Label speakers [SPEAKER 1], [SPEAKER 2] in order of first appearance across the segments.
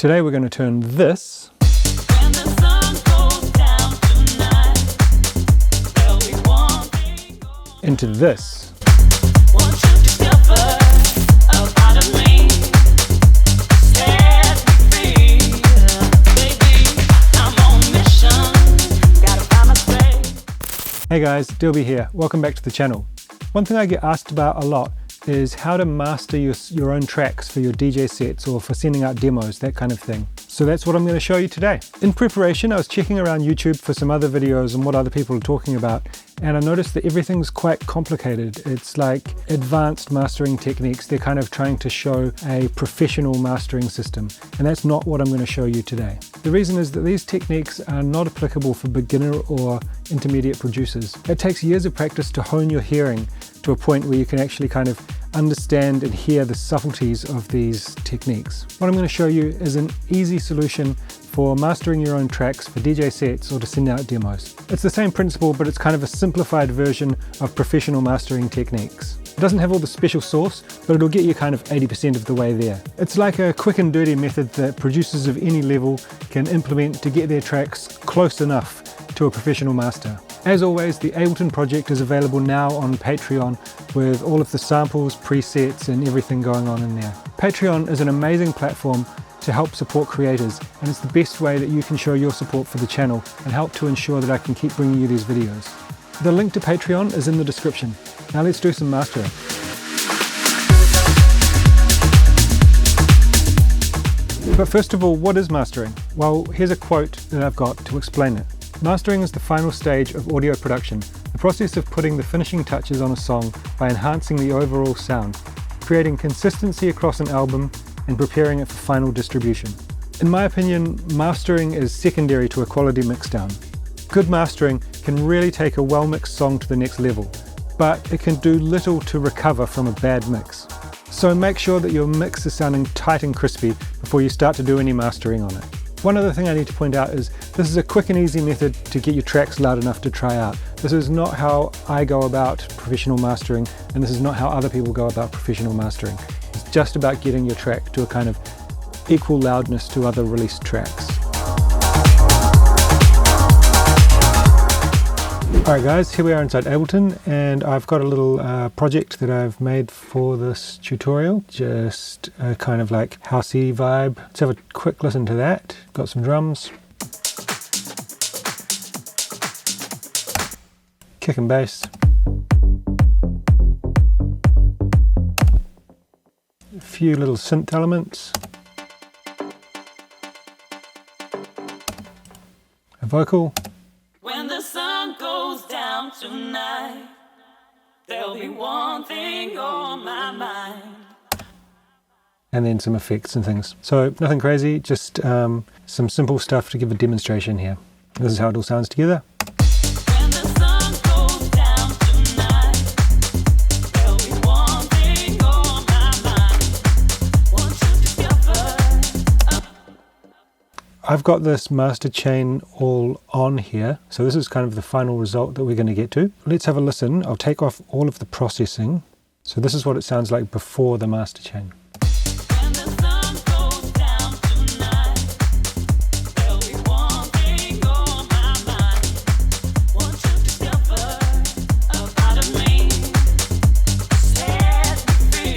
[SPEAKER 1] Today we're going to turn this into this. Hey guys, Dilby here. Welcome back to the channel. One thing I get asked about a lot is how to master your own tracks for your DJ sets or for sending out demos, that kind of thing. So that's what I'm going to show you today. In preparation, I was checking around YouTube for some other videos and what other people are talking about, and I noticed that everything's quite complicated. It's like advanced mastering techniques. They're kind of trying to show a professional mastering system, and that's not what I'm going to show you today. The reason is that these techniques are not applicable for beginner or intermediate producers. It takes years of practice to hone your hearing to a point where you can actually kind of understand and hear the subtleties of these techniques. What I'm going to show you is an easy solution for mastering your own tracks for DJ sets or to send out demos. It's the same principle, but it's kind of a simplified version of professional mastering techniques. It doesn't have all the special sauce, but it'll get you kind of 80% of the way there. It's like a quick and dirty method that producers of any level can implement to get their tracks close enough to a professional master. As always, the Ableton project is available now on Patreon with all of the samples, presets and everything going on in there. Patreon is an amazing platform to help support creators, and it's the best way that you can show your support for the channel and help to ensure that I can keep bringing you these videos. The link to Patreon is in the description. Now let's do some mastering. But first of all, what is mastering? Well, here's a quote that I've got to explain it. Mastering is the final stage of audio production, the process of putting the finishing touches on a song by enhancing the overall sound, creating consistency across an album, and preparing it for final distribution. In my opinion, mastering is secondary to a quality mixdown. Good mastering can really take a well-mixed song to the next level, but it can do little to recover from a bad mix. So make sure that your mix is sounding tight and crispy before you start to do any mastering on it. One other thing I need to point out is this is a quick and easy method to get your tracks loud enough to try out. This is not how I go about professional mastering, and this is not how other people go about professional mastering. It's just about getting your track to a kind of equal loudness to other released tracks. Alright guys, here we are inside Ableton, and I've got a little project that I've made for this tutorial. Just a kind of like housey vibe. Let's have a quick listen to that. Got some drums, kick and bass, a few little synth elements, a vocal.
[SPEAKER 2] When the sun goes down tonight, there'll be one thing on my mind.
[SPEAKER 1] And then some effects and things. So nothing crazy, just some simple stuff to give a demonstration here. This is how it all sounds together.
[SPEAKER 2] When the sun goes down tonight, there'll be one thing on my mind. Want you together.
[SPEAKER 1] I've got this master chain all on here, so this is kind of the final result that we're going to get to. Let's have a listen. I'll take off all of the processing. So this is what it sounds like before the master chain.
[SPEAKER 2] When the sun goes down tonight, there'll be one thing on my mind. Want you to discover a part of me. Set me free,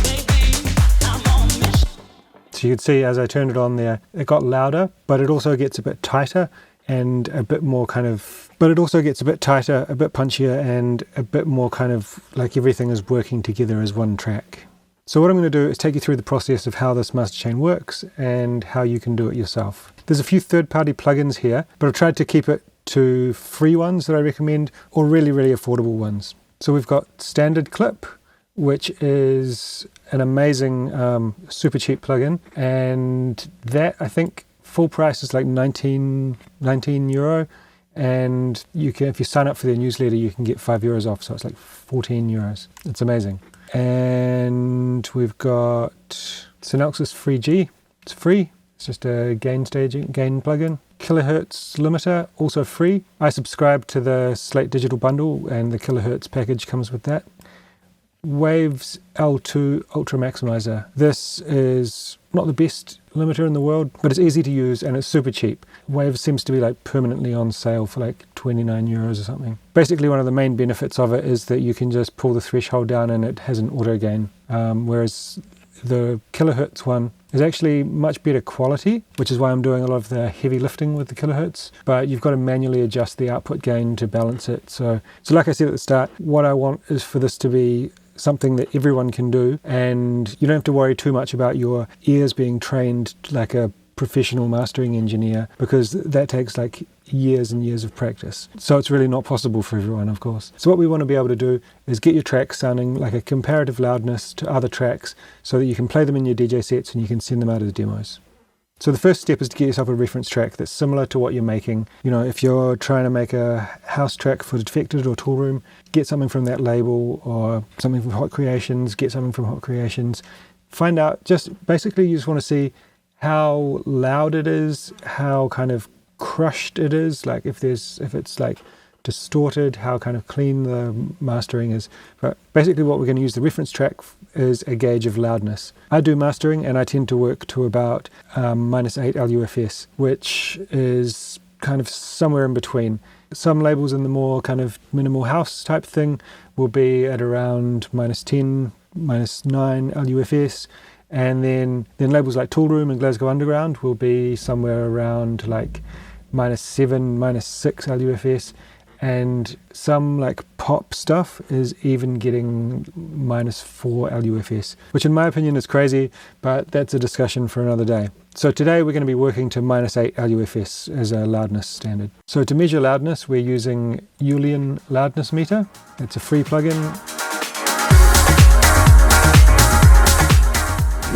[SPEAKER 2] baby, I'm on mission.
[SPEAKER 1] So you can see as I turned it on there, it got louder, but it also gets a bit tighter and a bit more kind of, but it also gets a bit tighter, a bit punchier, and a bit more kind of like everything is working together as one track. So what I'm going to do is take you through the process of how this master chain works and how you can do it yourself. There's a few third-party plugins here, but I've tried to keep it to free ones that I recommend, or really, really affordable ones. So we've got Standard Clip, which is an amazing super cheap plugin, and that I think full price is like 19 euro, and you can, if you sign up for their newsletter, you can get €5 off, so it's like 14 euros. It's amazing. And we've got Synaxis Free G. It's free. It's just a gain plugin. Kilohertz limiter, also free. I subscribe to the Slate Digital Bundle, and the kilohertz package comes with that. Waves L2 Ultra Maximizer. This is not the best limiter in the world, but it's easy to use and it's super cheap. Waves seems to be like permanently on sale for like 29 euros or something. Basically, one of the main benefits of it is that you can just pull the threshold down and it has an auto gain, whereas the kilohertz one is actually much better quality, which is why I'm doing a lot of the heavy lifting with the kilohertz, but you've got to manually adjust the output gain to balance it. So like I said at the start, what I want is for this to be something that everyone can do, and you don't have to worry too much about your ears being trained like a professional mastering engineer, because that takes like years and years of practice. So it's really not possible for everyone, of course. So what we want to be able to do is get your tracks sounding like a comparative loudness to other tracks so that you can play them in your DJ sets and you can send them out as demos. So the first step is to get yourself a reference track that's similar to what you're making. You know, if you're trying to make a house track for Defected or Toolroom, get something from that label, or something from Hot Creations, get something from Hot Creations. Find out, basically you just want to see how loud it is, how kind of crushed it is, like if it's like distorted, how kind of clean the mastering is. But basically what we're going to use the reference track is a gauge of loudness. I do mastering and I tend to work to about -8 LUFS, which is kind of somewhere in between. Some labels in the more kind of minimal house type thing will be at around -10, -9 LUFS, and then labels like Toolroom and Glasgow Underground will be somewhere around like -7, -6 LUFS, and some like pop stuff is even getting -4 LUFS, which in my opinion is crazy, but that's a discussion for another day. So today we're going to be working to -8 LUFS as a loudness standard. So to measure loudness, we're using Julian Loudness Meter. It's a free plugin.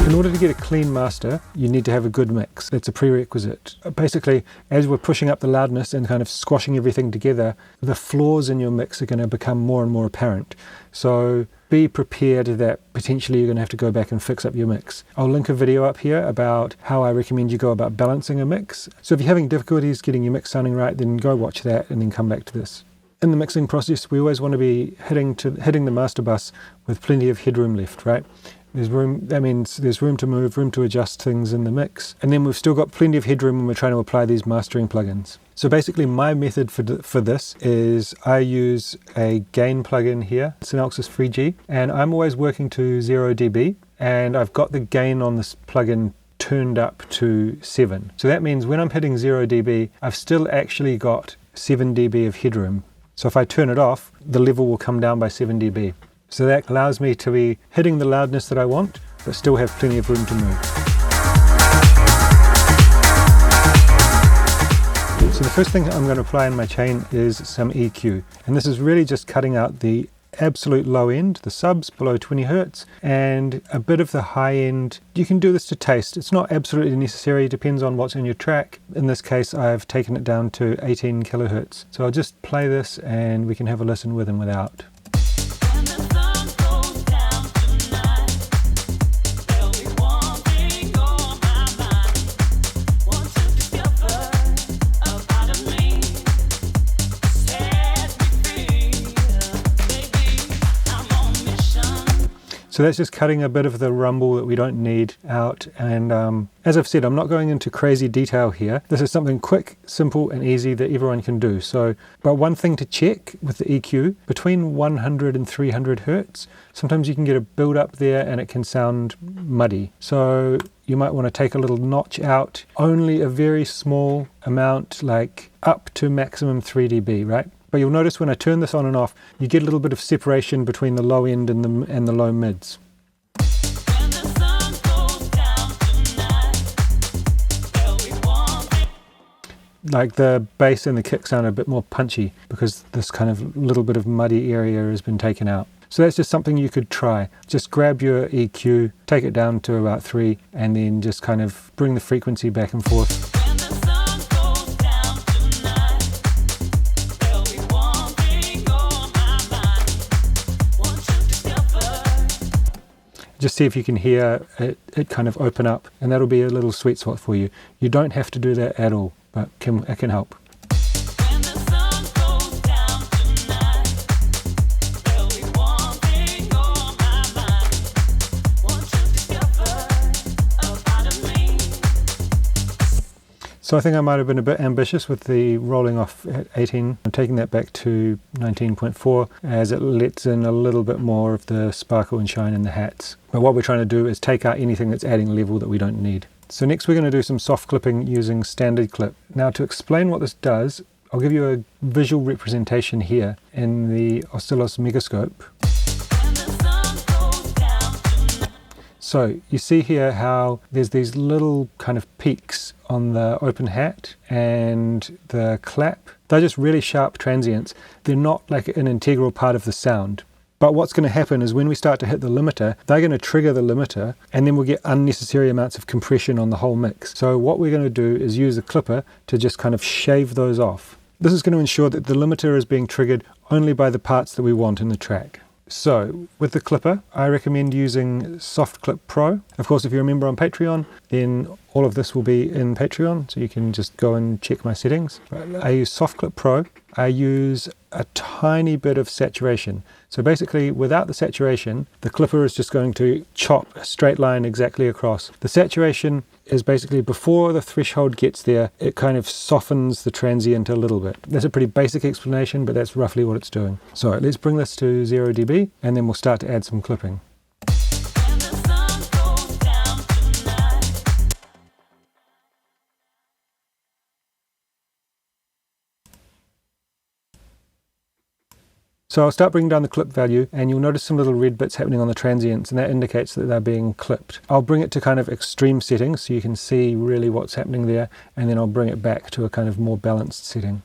[SPEAKER 1] In order to get a clean master, you need to have a good mix. That's a prerequisite. Basically, as we're pushing up the loudness and kind of squashing everything together, the flaws in your mix are going to become more and more apparent. So be prepared that potentially you're going to have to go back and fix up your mix. I'll link a video up here about how I recommend you go about balancing a mix. So if you're having difficulties getting your mix sounding right, then go watch that and then come back to this. In the mixing process, we always want to be hitting the master bus with plenty of headroom left, right? There's room, that means there's room to move, room to adjust things in the mix. And then we've still got plenty of headroom when we're trying to apply these mastering plugins. So basically my method for this is I use a gain plugin here, Synalxis 3G, and I'm always working to 0 dB, and I've got the gain on this plugin turned up to 7. So that means when I'm hitting 0 dB, I've still actually got 7 dB of headroom. So if I turn it off, the level will come down by 7 dB. So that allows me to be hitting the loudness that I want, but still have plenty of room to move. So the first thing I'm going to apply in my chain is some EQ. And this is really just cutting out the absolute low end, the subs below 20 Hertz, and a bit of the high end. You can do this to taste. It's not absolutely necessary, it depends on what's in your track. In this case, I've taken it down to 18 kilohertz. So I'll just play this and we can have a listen with and without. So that's just cutting a bit of the rumble that we don't need out. And as I've said, I'm not going into crazy detail here. This is something quick, simple and easy that everyone can do. So, but one thing to check with the EQ, between 100 and 300 Hertz, sometimes you can get a build up there and it can sound muddy. So you might want to take a little notch out, only a very small amount, like up to maximum 3 dB, right? But you'll notice when I turn this on and off, you get a little bit of separation between the low end and the low mids. Like the bass and the kick sound a bit more punchy because this kind of little bit of muddy area has been taken out. So that's just something you could try. Just grab your EQ, take it down to about 3, and then just kind of bring the frequency back and forth. Just see if you can hear it kind of open up, and that'll be a little sweet spot for you. You don't have to do that at all, but it can help. So I think I might have been a bit ambitious with the rolling off at 18. I'm taking that back to 19.4 as it lets in a little bit more of the sparkle and shine in the hats. But what we're trying to do is take out anything that's adding level that we don't need. So next we're going to do some soft clipping using standard clip. Now to explain what this does, I'll give you a visual representation here in the Oscillos Megascope. So you see here how there's these little kind of peaks on the open hat and the clap. They're just really sharp transients. They're not like an integral part of the sound. But what's going to happen is when we start to hit the limiter, they're going to trigger the limiter and then we'll get unnecessary amounts of compression on the whole mix. So what we're going to do is use a clipper to just kind of shave those off. This is going to ensure that the limiter is being triggered only by the parts that we want in the track. So with the clipper, I recommend using Soft Clip Pro. Of course, if you're a member on Patreon, then all of this will be in Patreon, so you can just go and check my settings. I use Soft Clip Pro. I use a tiny bit of saturation. So basically, without the saturation, the clipper is just going to chop a straight line exactly across. The saturation is basically before the threshold gets there, it kind of softens the transient a little bit. That's a pretty basic explanation, but that's roughly what it's doing. So let's bring this to 0 dB, and then we'll start to add some clipping. So I'll start bringing down the clip value and you'll notice some little red bits happening on the transients, and that indicates that they're being clipped. I'll bring it to kind of extreme settings so you can see really what's happening there, and then I'll bring it back to a kind of more balanced setting.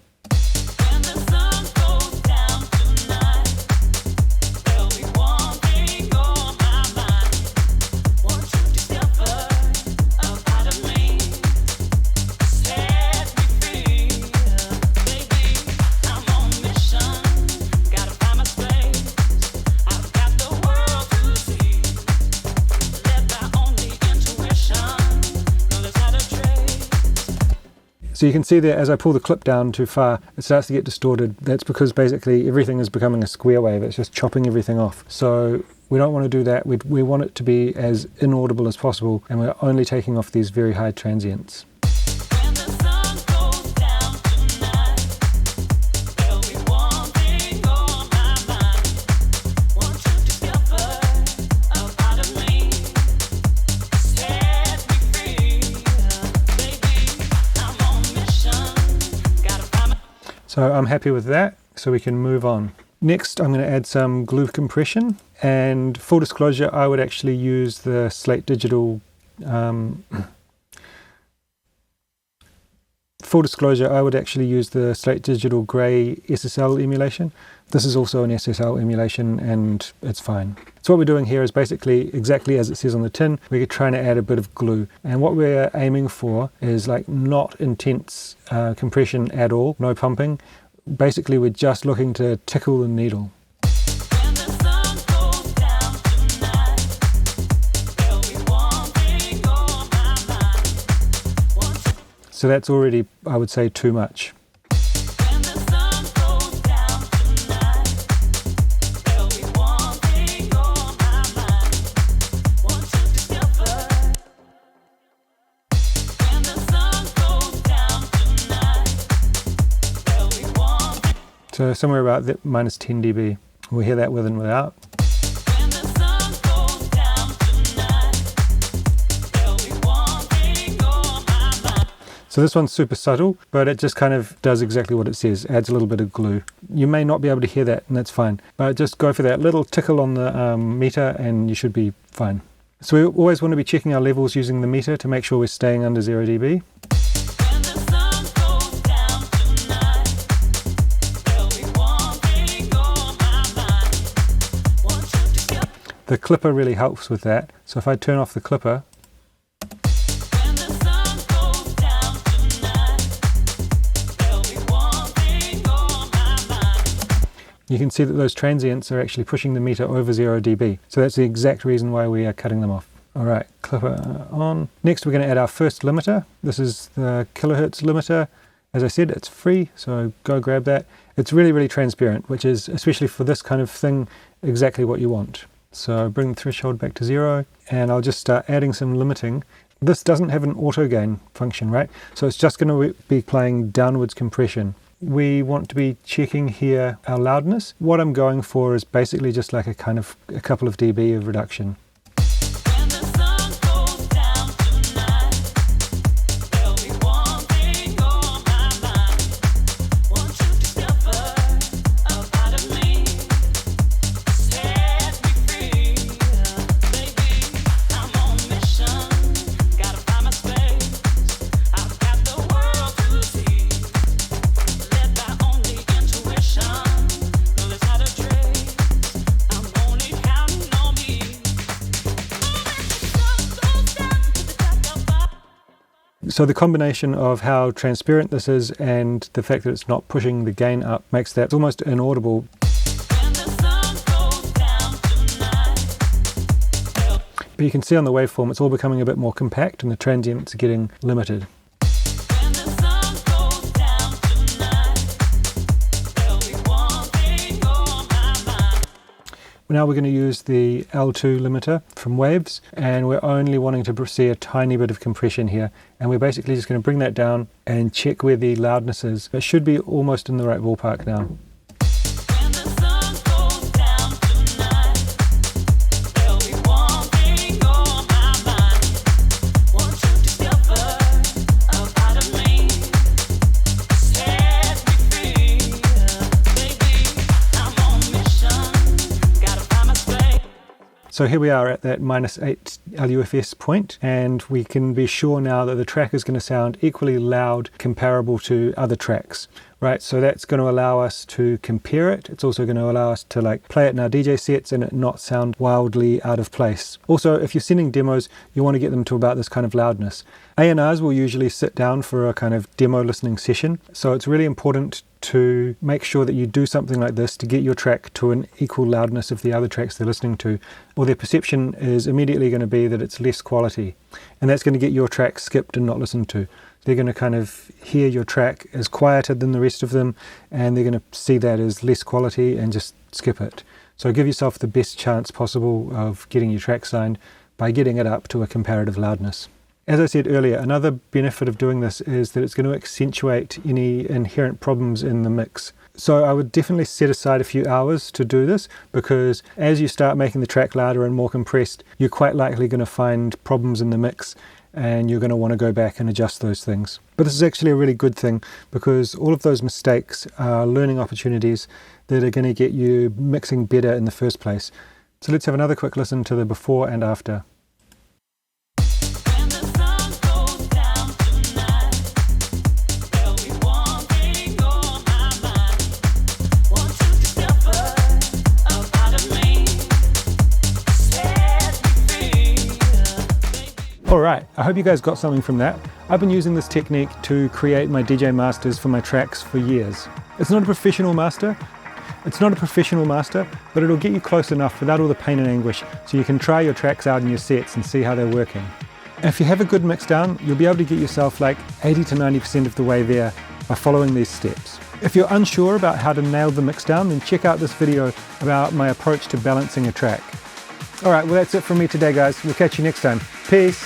[SPEAKER 1] So you can see there, as I pull the clip down too far, it starts to get distorted. That's because basically everything is becoming a square wave. It's just chopping everything off. So we don't want to do that. We want it to be as inaudible as possible, and we're only taking off these very high transients. So I'm happy with that, so we can move on. Next, I'm going to add some glue compression, and full disclosure, I would actually use the Slate Digital Grey SSL emulation. This is also an SSL emulation and it's fine. So what we're doing here is basically exactly as it says on the tin. We're trying to add a bit of glue, and what we're aiming for is like not intense compression at all, no pumping. Basically we're just looking to tickle the needle. So that's already, I would say, too much. So somewhere about that minus 10 dB. We'll hear that with and without. So this one's super subtle, but it just kind of does exactly what it says, adds a little bit of glue. You may not be able to hear that, and that's fine, but just go for that little tickle on the meter and you should be fine. So we always want to be checking our levels using the meter to make sure we're staying under 0 dB. The clipper really helps with that, so if I turn off the clipper, you can see that those transients are actually pushing the meter over 0 dB. So that's the exact reason why we are cutting them off. Alright, clipper on. Next we're going to add our first limiter. This is the kilohertz limiter. As I said, it's free, so go grab that. It's really, really transparent, which is, especially for this kind of thing, exactly what you want. So bring the threshold back to 0, and I'll just start adding some limiting, This doesn't have an auto gain function, right? So it's just going to be playing downwards compression. We want to be checking here our loudness. What I'm going for is basically just like a couple of dB of reduction.
[SPEAKER 2] When the sun goes down tonight, there'll be one thing on my mind. Want you to discover a part of me, set me free, baby. I'm on mission, gotta find my space. I've got the world to see, led by only intuition. No, there's not a trace. I'm only counting on me.
[SPEAKER 1] So the combination of how transparent this is and the fact that it's not pushing the gain up makes that almost inaudible.
[SPEAKER 2] When the sun goes down tonight,
[SPEAKER 1] But you can see on the waveform it's all becoming a bit more compact and the transients are getting limited.
[SPEAKER 2] when the sun goes down tonight, there'll be one thing on my mind.
[SPEAKER 1] Now we're going to use the L2 limiter from Waves, and we're only wanting to see a tiny bit of compression here, and we're basically just going to bring that down and check where the loudness is. It should be almost in the right ballpark now.
[SPEAKER 2] When the sun goes down tonight, there'll be one thing on my mind. Want you to discover a part of me, set me free, baby. I'm on mission, gotta find my space.
[SPEAKER 1] So here we are at that -8 LUFS point, and we can be sure now that the track is going to sound equally loud, comparable to other tracks, right? So that's going to allow us to compare it. It's also going to allow us to like play it in our DJ sets and it not sound wildly out of place. Also, if you're sending demos, you want to get them to about this kind of loudness. A&Rs will usually sit down for a kind of demo listening session, so it's really important to make sure that you do something like this to get your track to an equal loudness of the other tracks they're listening to, or their perception is immediately going to be that it's less quality, and that's going to get your track skipped and not listened to. They're going to kind of hear your track as quieter than the rest of them, and they're going to see that as less quality and just skip it. So give yourself the best chance possible of getting your track signed by getting it up to a comparative loudness. As I said earlier, another benefit of doing this is that it's going to accentuate any inherent problems in the mix. So I would definitely set aside a few hours to do this, because as you start making the track louder and more compressed, you're quite likely going to find problems in the mix, and you're going to want to go back and adjust those things. But this is actually a really good thing, because all of those mistakes are learning opportunities that are going to get you mixing better in the first place. So let's have another quick listen to the before and after.
[SPEAKER 2] When the sun goes down tonight, there'll be one thing on my mind. Want you to discover a part of me, set me free.
[SPEAKER 1] All right, I hope you guys got something from that. I've been using this technique to create my DJ masters for my tracks for years. It's not a professional master, but it'll get you close enough without all the pain and anguish, so you can try your tracks out in your sets and see how they're working. If you have a good mix down, you'll be able to get yourself like 80 to 90% of the way there by following these steps. If you're unsure about how to nail the mix down, then check out this video about my approach to balancing a track. All right, well that's it from me today, guys. We'll catch you next time. Peace.